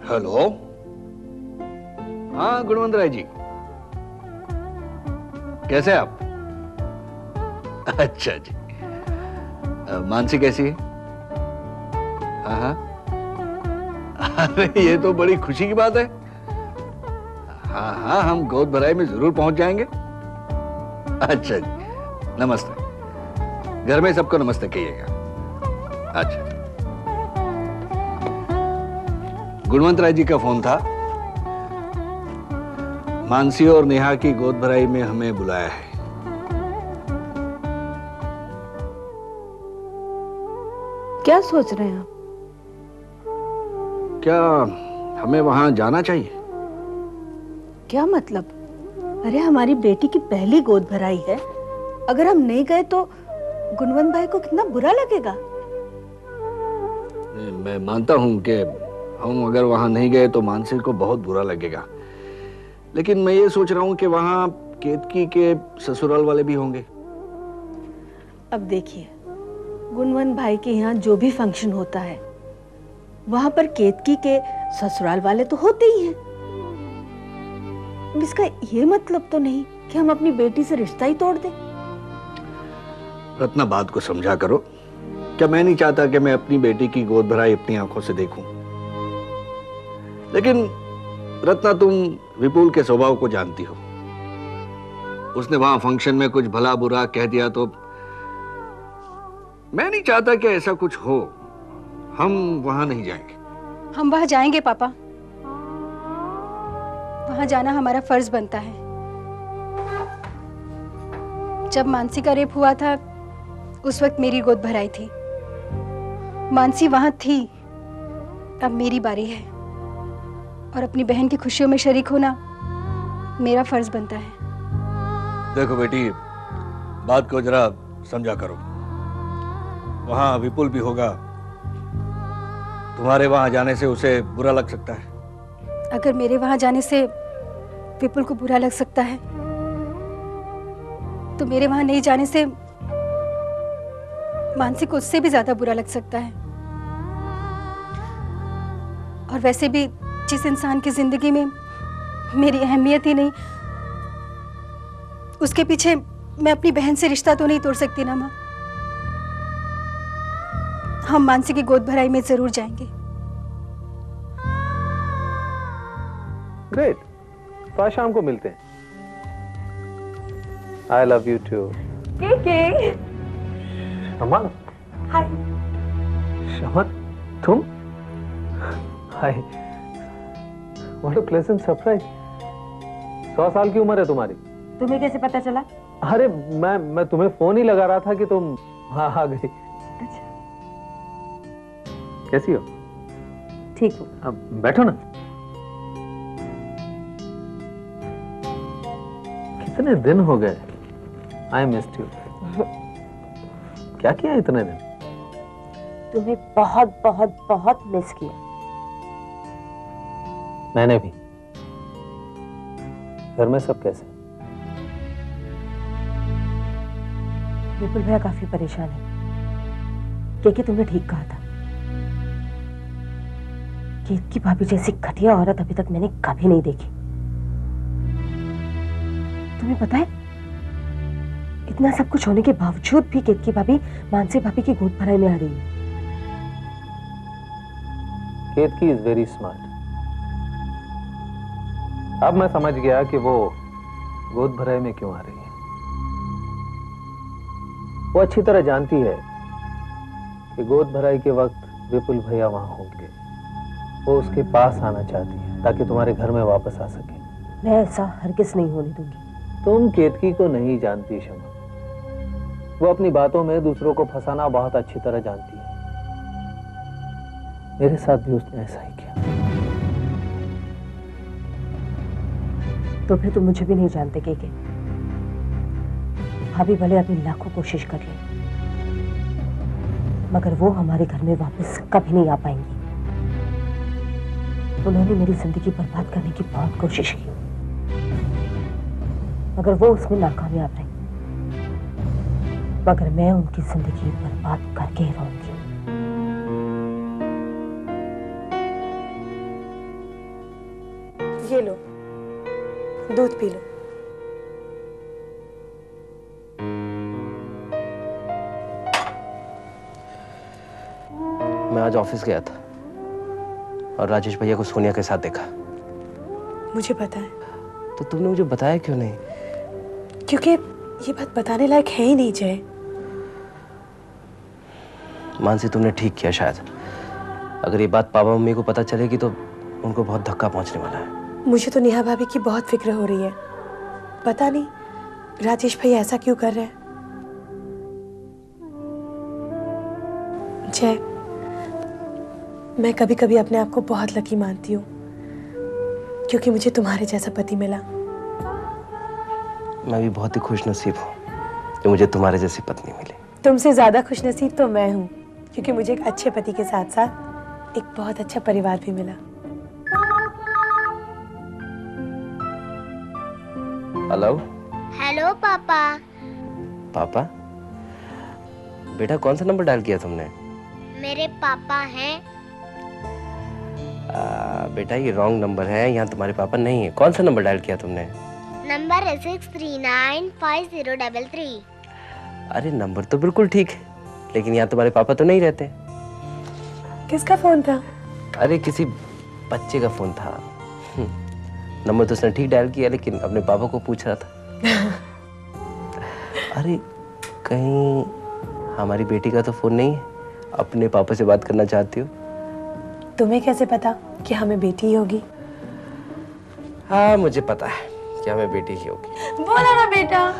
Hello. हाँ गुणवंत राय जी, कैसे हैं आप? अच्छा जी। मानसी कैसी है? हाँ हाँ। अरे ये तो बड़ी खुशी की बात है। हाँ हाँ, हम गोद भराई में जरूर पहुंच जाएंगे। अच्छा जी, नमस्ते। घर में सबको नमस्ते कहिएगा। अच्छा। गुणवंत राय जी का फोन था। मानसी और नेहा की गोद भराई में हमें बुलाया है। क्या सोच रहे हैं आप? क्या हमें वहां जाना चाहिए? क्या मतलब? अरे हमारी बेटी की पहली गोद भराई है, अगर हम नहीं गए तो गुणवंत भाई को कितना बुरा लगेगा। मैं मानता हूं कि हम अगर वहां नहीं गए तो मानसी को बहुत बुरा लगेगा, लेकिन मैं ये सोच रहा हूं कि वहां केतकी के ससुराल वाले भी होंगे। अब देखिए, गुणवंत भाई के यहाँ जो भी फंक्शन होता है वहां पर केतकी के ससुराल वाले तो होते ही हैं। इसका ये मतलब तो नहीं कि हम अपनी बेटी से रिश्ता ही तोड़ दें। रत्ना, बात को समझा करो। क्या मैं नहीं चाहता कि मैं अपनी बेटी की गोद भराई अपनी आंखों से देखूं, लेकिन रत्ना तुम विपुल के स्वभाव को जानती हो। उसने वहां फंक्शन में कुछ भला बुरा कह दिया तो मैं नहीं चाहता कि ऐसा कुछ हो। हम वहां नहीं जाएंगे। हम वहां जाएंगे पापा। वहां जाना हमारा फर्ज बनता है। जब मानसी का रेप हुआ था उस वक्त मेरी गोद भराई थी। मानसी वहां थी, अब मेरी बारी है और अपनी बहन की खुशियों में शरीक होना मेरा फर्ज बनता है। देखो बेटी, बात को जरा समझा करो। वहां विपुल भी होगा। तुम्हारे वहां जाने से उसे बुरा लग सकता है। अगर मेरे वहां जाने से विपुल को बुरा लग सकता है तो मेरे वहां नहीं जाने से मानसी को उससे भी ज्यादा बुरा लग सकता है। और वैसे भी जिस इंसान की जिंदगी में मेरी अहमियत ही नहीं, उसके पीछे मैं अपनी बहन से रिश्ता तो नहीं तोड़ सकती ना माँ। हम मानसी की गोद भराई में जरूर जाएंगे। ग्रेट, तो आज शाम को मिलते हैं। I love you too. के शमा। हाय। शमा, तुम? Hi, what a pleasant surprise. 100 साल की उम्र है तुम्हारी। तुम्हें कैसे पता चला? अरे मैं तुम्हें फोन ही लगा रहा था कि तुम हाँ आ गई। अच्छा, कैसी हो? ठीक हूँ। अब बैठो ना। कितने दिन हो गए। I missed you. क्या किया इतने दिन? तुम्हें बहुत बहुत बहुत मिस किया। मैंने भी। घर में सब कैसे? विपुल भैया काफी परेशान है, क्योंकि तुमने ठीक कहा था। केतकी भाभी जैसी घटिया औरत अभी तक मैंने कभी नहीं देखी। तुम्हें पता है, इतना सब कुछ होने के बावजूद भी केतकी भाभी मानसी भाभी की गोद भराई में आ रही है। केतकी इज वेरी स्मार्ट। अब मैं समझ गया कि वो गोद भराई में क्यों आ रही है। वो अच्छी तरह जानती है कि गोद भराई के वक्त विपुल भैया वहां होंगे। वो उसके पास आना चाहती है ताकि तुम्हारे घर में वापस आ सके। मैं ऐसा हरगिज नहीं होने दूंगी। तुम केतकी को नहीं जानती शमा। वो अपनी बातों में दूसरों को फंसाना बहुत अच्छी तरह जानती है। मेरे साथ भी उसने ऐसा ही किया। तो फिर तुम मुझे भी नहीं जानते के। भाभी भले अपनी लाखों कोशिश कर ले, मगर वो हमारे घर में वापस कभी नहीं आ पाएंगी। उन्होंने मेरी जिंदगी बर्बाद करने की बहुत कोशिश की, मगर वो उसमें नाकामयाब रही। मगर मैं उनकी जिंदगी बर्बाद करके ही रहूंगी। ये लो, दूध पी लो। मैं आज ऑफिस गया था और राजेश भैया को सोनिया के साथ देखा। मुझे पता है। तो तुमने मुझे बताया क्यों नहीं? क्योंकि ये बात बताने लायक है ही नहीं जय। मानसी, तुमने ठीक किया। शायद अगर ये बात पापा मम्मी को पता चलेगी तो उनको बहुत धक्का पहुंचने वाला है। मुझे तो नेहा भाभी की बहुत फिक्र हो रही है। पता नहीं राजेश भैया ऐसा क्यों कर रहे हैं। जय, मैं कभी कभी अपने आप को बहुत लकी मानती हूँ क्योंकि मुझे तुम्हारे जैसा पति मिला। मैं भी बहुत ही खुशनसीब हूँ कि मुझे तुम्हारे जैसी पत्नी मिली। तुमसे ज्यादा खुशनसीब तो मैं हूँ क्योंकि मुझे एक अच्छे पति के साथ साथ एक बहुत अच्छा परिवार भी मिला। हेलो। हेलो पापा। पापा? बेटा, कौन सा नंबर डायल किया तुमने? मेरे पापा हैं। बेटा, ये रॉन्ग नंबर है। यहाँ तुम्हारे पापा नहीं है। कौन सा नंबर डायल किया तुमने? नंबर है 639503। अरे, नंबर तो बिल्कुल ठीक है, लेकिन यहाँ तुम्हारे पापा तो नहीं रहते। किसका फोन था? अरे, किसी बच्चे का फोन था। नंबर तो उसने ठीक डायल किया, लेकिन अपने पापा को पूछ रहा था। अरे, कहीं हमारी बेटी का तो फोन नहीं है? अपने पापा से बात करना चाहती हो? तुम्हें कैसे पता कि हमें बेटी ही होगी? हाँ, मुझे पता है कि हमें बेटी ही होगी। बोला ना बेटा।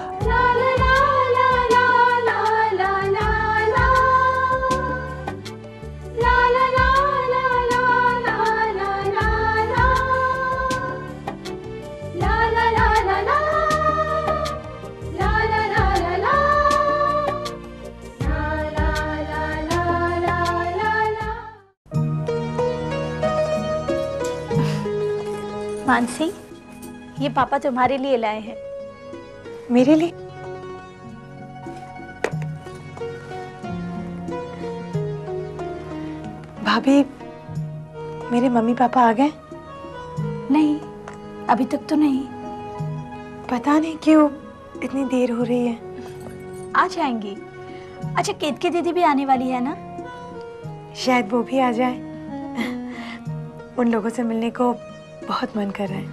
मानसी, ये पापा तुम्हारे लिए लाए हैं। मेरे लिए? भाभी, मेरे मम्मी पापा आ गए? नहीं, अभी तक तो नहीं। पता नहीं क्यों इतनी देर हो रही है। आ जाएंगी। अच्छा, केतकी दीदी भी आने वाली है ना? शायद वो भी आ जाए। उन लोगों से मिलने को बहुत मन कर रहा है।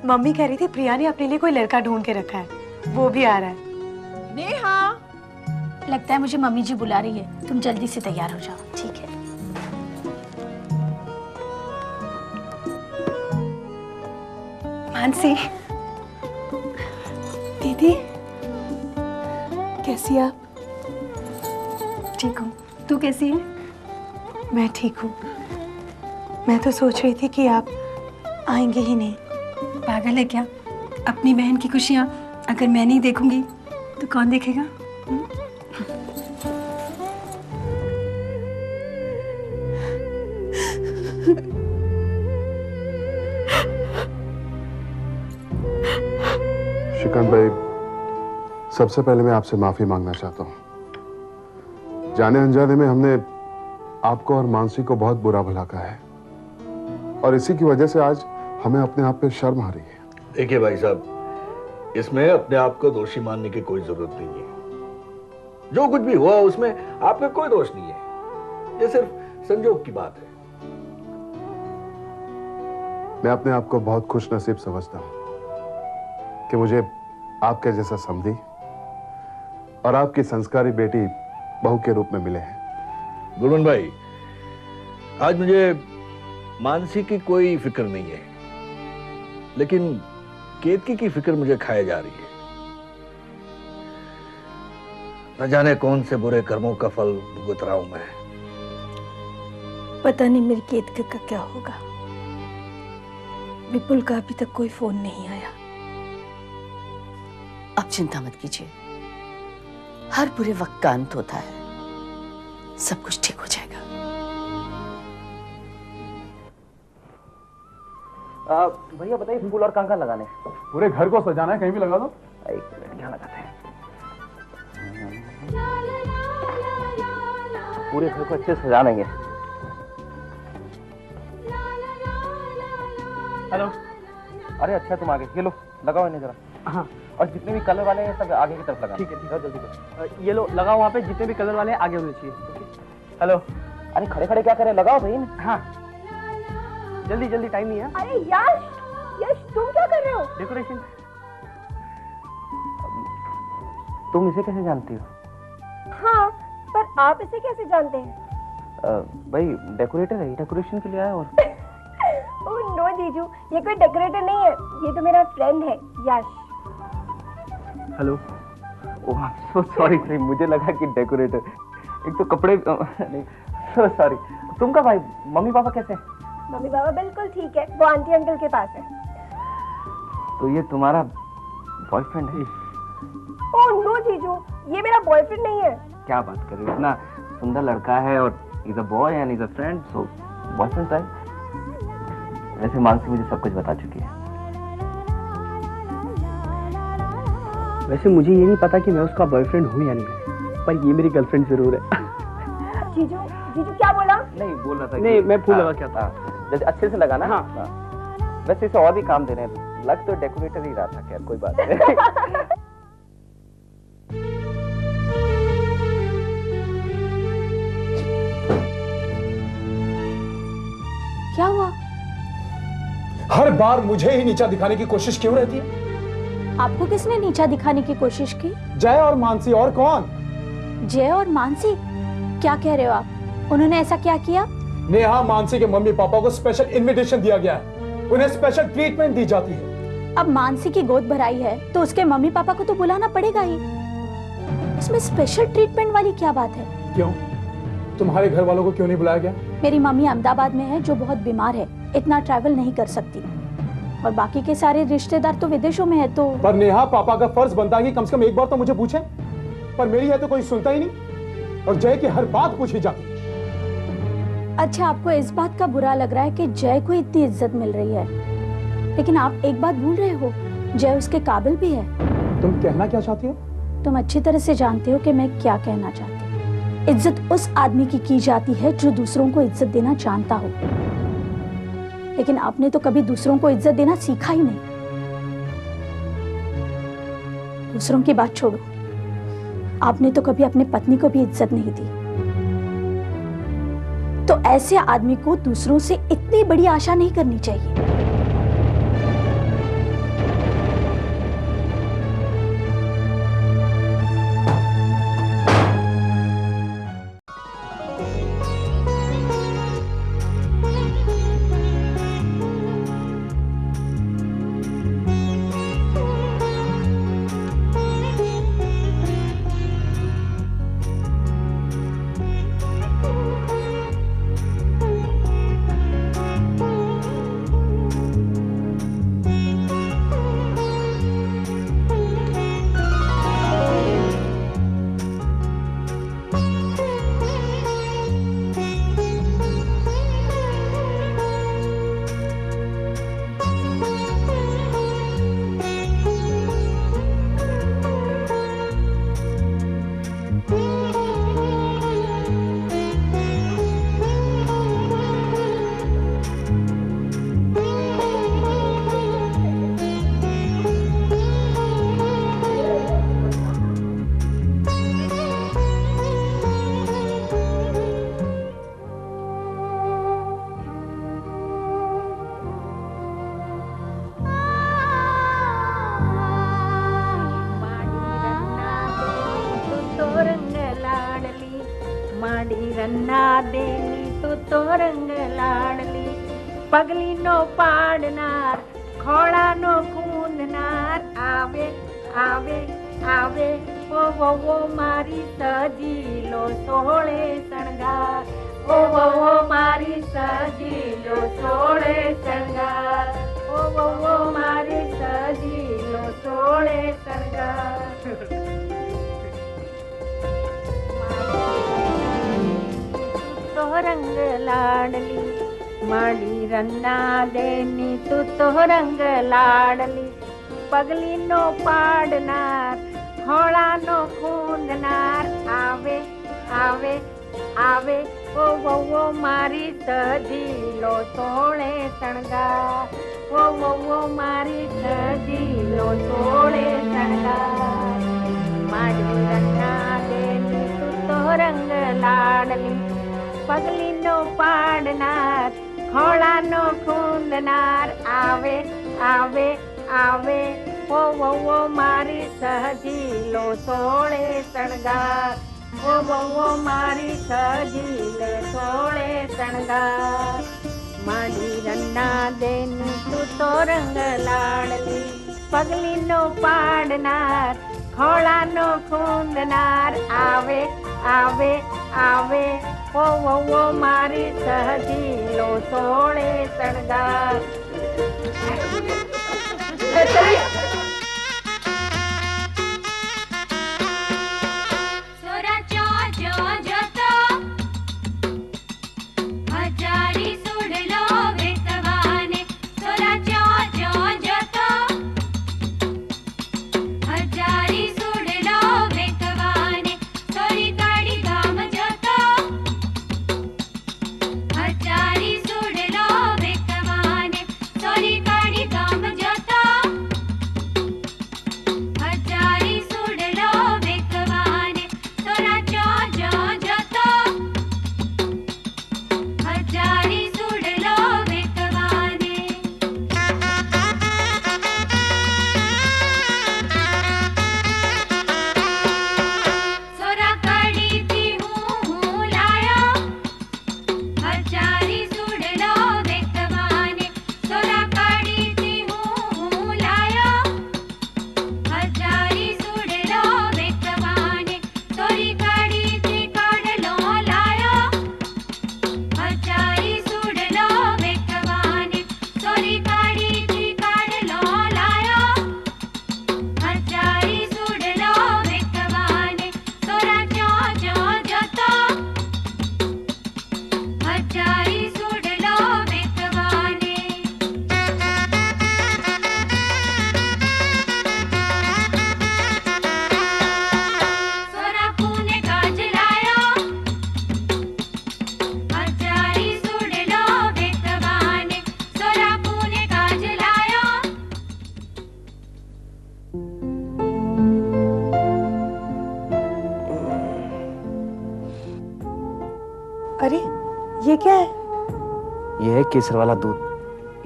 मम्मी कह रही थी प्रिया ने अपने लिए कोई लड़का ढूंढ के रखा है, वो भी आ रहा है। नेहा, लगता है मुझे मम्मी जी बुला रही है। तुम जल्दी से तैयार हो जाओ। ठीक है। मानसी दीदी, कैसी आप? ठीक हूँ। तू कैसी है? मैं ठीक हूँ। मैं तो सोच रही थी कि आप आएंगे ही नहीं। पागल है क्या? अपनी बहन की खुशियाँ अगर मैं नहीं देखूंगी तो कौन देखेगा? श्रीकांत भाई, सबसे पहले मैं आपसे माफी मांगना चाहता हूँ। जाने अनजाने में हमने आपको और मानसी को बहुत बुरा भला कहा है और इसी की वजह से आज हमें अपने आप पे शर्म आ रही है। देखिए भाई साहब, इसमें अपने आप को दोषी मानने की कोई जरूरत नहीं है। जो कुछ भी हुआ उसमें आपका कोई दोष नहीं है। ये सिर्फ संजोग की बात है। मैं अपने आप को बहुत खुशनसीब समझता हूँ कि मुझे आपके जैसा समधी और आपकी संस्कारी बेटी बहू के रूप में मिले हैं। गुरमन भाई, आज मुझे मानसी की कोई फिक्र नहीं है, लेकिन केतकी की फिक्र मुझे खाए जा रही है। न जाने कौन से बुरे कर्मों का फल भुगत रहा हूं मैं। पता नहीं मेरी केतकी का क्या होगा। विपुल का अभी तक कोई फोन नहीं आया। अब चिंता मत कीजिए, हर बुरे वक्त का अंत होता है, सब कुछ ठीक हो जाएगा। भैया बताइए, फूल और कांकर लगाने? पूरे घर को सजाना है, कहीं भी लगा दो। एक मिनट, यहाँ लगाते हैं। पूरे घर को अच्छे से सजा लेंगे। हेलो। अरे अच्छा तुम आगे, ये लो लगाओ इन्हें जरा। हाँ। और जितने भी कलर वाले हैं सब आगे की तरफ लगा। ठीक है जल्दी करो। ये लो लगाओ, वहाँ पे जितने भी कलर वाले हैं आगे होने चाहिए। हेलो। अरे खड़े खड़े क्या करें, लगाओ भाई। हाँ जल्दी जल्दी, टाइम नहीं है। अरे यश तुम क्या कर रहे हो? डेकोरेशन। तुम इसे कैसे जानती हो? हाँ, पर आप इसे कैसे जानते हैं? भाई डेकोरेटर है, डेकोरेशन के लिए आया। और ओह नो जीजू, ये कोई डेकोरेटर नहीं है, ये तो मेरा फ्रेंड है यश। हेलो। ओह सो सॉरी, मुझे लगा कि डेकोरेटर। एक तो कपड़े नहीं, सो सॉरी। तुम का भाई, मम्मी पापा कैसे हैं? मम्मी पापा बिल्कुल ठीक है, वो आंटी अंकल के पास है। तो ये तुम्हारा बॉयफ्रेंड है? ओह नो जीजू, ये मेरा बॉयफ्रेंड नहीं है। क्या बात कर रहे हो, इतना सुंदर लड़का है और is a boy and is a friend, so boyfriend है। वैसे मानसी मुझे सब कुछ बता चुकी है। वैसे मुझे ये नहीं पता कि मैं उसका बॉयफ्रेंड हूँ या नहीं, पर ये मेरी गर्लफ्रेंड जरूर है। जीजू क्या बोला? नहीं बोल रहा था। नहीं मैं फूल लगा क्या था। जैसे अच्छे से लगाना। हाँ। वैसे इसे और भी काम देने हैं, लग तो डेकोरेटर ही रहा था। खैर कोई बात नहीं। क्या हुआ? हर बार मुझे ही नीचा दिखाने की कोशिश क्यों रहती है? आपको किसने नीचा दिखाने की कोशिश की? जय और मानसी, और कौन? जय और मानसी? क्या कह रहे हो आप? उन्होंने ऐसा क्या किया? नेहा, मानसी के मम्मी पापा को स्पेशल इनविटेशन दिया गया है, उन्हें स्पेशल ट्रीटमेंट दी जाती है। अब मानसी की गोद भराई है तो उसके मम्मी पापा को तो बुलाना पड़ेगा ही। इसमें स्पेशल ट्रीटमेंट वाली क्या बात है? क्यों, तुम्हारे घर वालों को क्यों नहीं बुलाया गया? मेरी मम्मी अहमदाबाद में है जो बहुत बीमार है, इतना ट्रैवल नहीं कर सकती, और बाकी के सारे रिश्तेदार तो विदेशों में है। तो पर नेहा, पापा का फर्ज बनता है कि कम से कम एक बार तो मुझे पूछे, पर मेरी है तो कोई सुनता ही नहीं, और जय की हर बात पूछी जाती। अच्छा, आपको इस बात का बुरा लग रहा है कि जय को इतनी इज्जत मिल रही है, लेकिन आप एक बात भूल रहे हो, जय उसके काबिल भी है। तुम कहना क्या चाहती हो? तुम अच्छी तरह से जानते हो कि मैं क्या कहना चाहती हूँ। इज्जत उस आदमी की जाती है जो दूसरों को इज्जत देना जानता हो, लेकिन आपने तो कभी दूसरों को इज्जत देना सीखा ही नहीं। दूसरों की बात छोड़ो, आपने तो कभी अपने पत्नी को भी इज्जत नहीं दी। तो ऐसे आदमी को दूसरों से इतनी बड़ी आशा नहीं करनी चाहिए। पगली नो पाडनार, खोड़ा नो खूंदनार, आवे आवे आवे वो मारी सजीलो सोळे शणगार, वो मारी सजीलो सोळे शणगार, वो मारी सजीलो सोळे शणगार। तो रंग लाडली माडी रन्ना देनी, तू तो रंग लाडली, पगली नो पाडनार, खोड़ा नो खूंदनार, आवे आवे आवे वो मारी सजीलो सोळे शणगार, वो मारी सजीलो सोळे शणगार माडी रंगा देनी तू तो रंग लाडली पगली नो पाडनार खोळा नो खुंदनार आवे आवे आवे वो मारी सजीलो सोळे शणगार वो मारी सजीले सोळे शणगार माडी रन्ना देनी तू तो रंग लाडली पगली नो पाडनार खोळा नो खुंदनार आवे आवे आवे वो मारी सजीलो सोळे शणगार अरे ये क्या है? ये है केसर वाला दूध,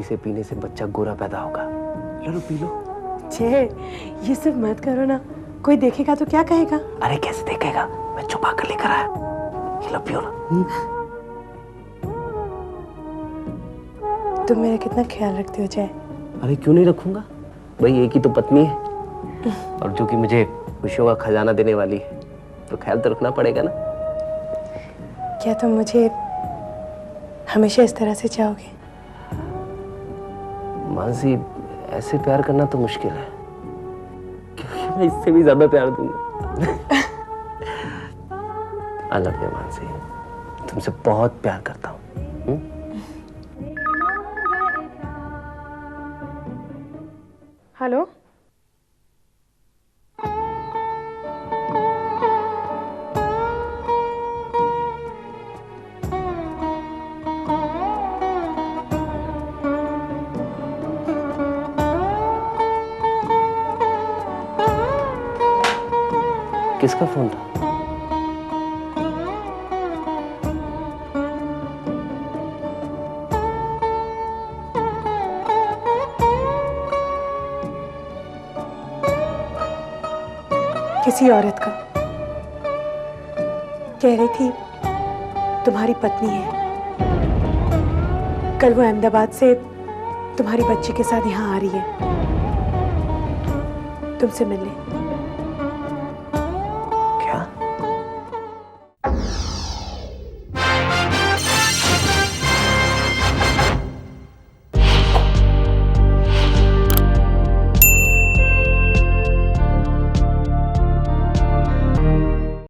इसे पीने से बच्चा गोरा पैदा होगा। लो पी लो। छे, ये सब मत करो ना, कोई देखेगा तो क्या कहेगा? अरे कैसे देखेगा, मैं छुपा कर लेकर आया। ये लो पियो ना। तुम मेरा कितना ख्याल रखते हो जय। अरे क्यों नहीं रखूंगा, भाई एक ही तो पत्नी है और जो कि मुझे खुशियों का खजाना देने वाली है, तो ख्याल तो रखना पड़ेगा ना। क्या तुम मुझे हमेशा इस तरह से चाहोगे? मानसी, ऐसे प्यार करना तो मुश्किल है, क्योंकि मैं इससे भी ज्यादा प्यार दूंगा। आई लव यू मानसी, तुमसे बहुत प्यार करता हूँ। हेलो, किसका फोन था? किसी औरत का। कह रही थी तुम्हारी पत्नी है, कल वो अहमदाबाद से तुम्हारी बच्ची के साथ यहाँ आ रही है तुमसे मिलने।